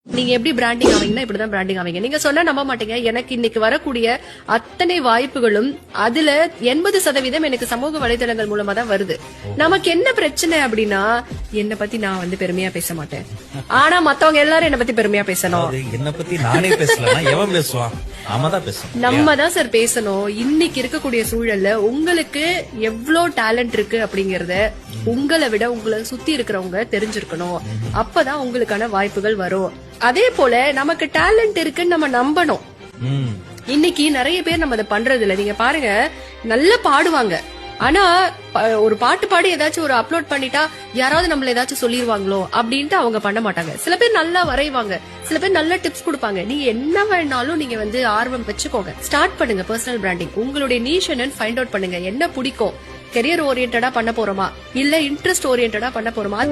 நீங்க எப்படி பிராண்டிங் ஆவீங்கன்னா இப்படிதான் பிராண்டிங் ஆவீங்க. நீங்க சொன்னா நம்ப மாட்டீங்க. எனக்கு இன்னைக்கு வரக்கூடிய அத்தனை வாய்ப்புகளும் அதுல 80% எனக்கு சமூக வலைதளங்கள் மூலமா தான் வருது. நமக்கு என்ன பிரச்சனை அப்படின்னா, என்ன பத்தி நான் பெருமையா பேச மாட்டேன். ஆனா மத்தவங்க எல்லாரும் என்ன பத்தி பெருமையா பேசணும். என்ன பத்தி நானே பேசலாம், எவன் பேசுவான்? நம்ம தான் சார் பேசணும். இன்னைக்கு இருக்கக்கூடிய சூழல்ல உங்களுக்கு எவ்வளவு டேலண்ட் இருக்கு அப்படிங்கறத உங்களை விட உங்களை சுத்தி இருக்கிறவங்க தெரிஞ்சிருக்கணும். அப்பதான் உங்களுக்கான வாய்ப்புகள் வரும். அதே போல நமக்கு டேலண்ட் இருக்குன்னு நம்ம நம்பணும். இன்னைக்கு நிறைய பேர் நம்ம அதை பண்றது இல்ல. நீங்க பாருங்க, நல்லா பாடுவாங்க. ஆனா ஒரு பாட்டு பாடி ஏதாச்சும் ஒரு அப்லோட் பண்ணிட்டா யாராவது நம்மள ஏதாச்சும் சொல்லிருவாங்களோ அப்படின்ட்டு அவங்க பண்ண மாட்டாங்க. சில பேர் நல்லா வரைவாங்க, சில பேர் நல்ல டிப்ஸ் கொடுப்பாங்க. நீங்க என்ன வேணாலும் நீங்க ஆர்வம் வச்சுக்கோங்க. ஸ்டார்ட் பண்ணுங்க பர்சனல் பிராண்டிங். உங்களுடைய நீஷ் என்னன்னு ஃபைண்ட் அவுட் பண்ணுங்க. என்ன பிடிக்கும், கெரியர் ஓரியன்டா பண்ண போறோமா இல்ல இன்ட்ரெஸ்ட் ஓரியன்டா பண்ண போறோமா?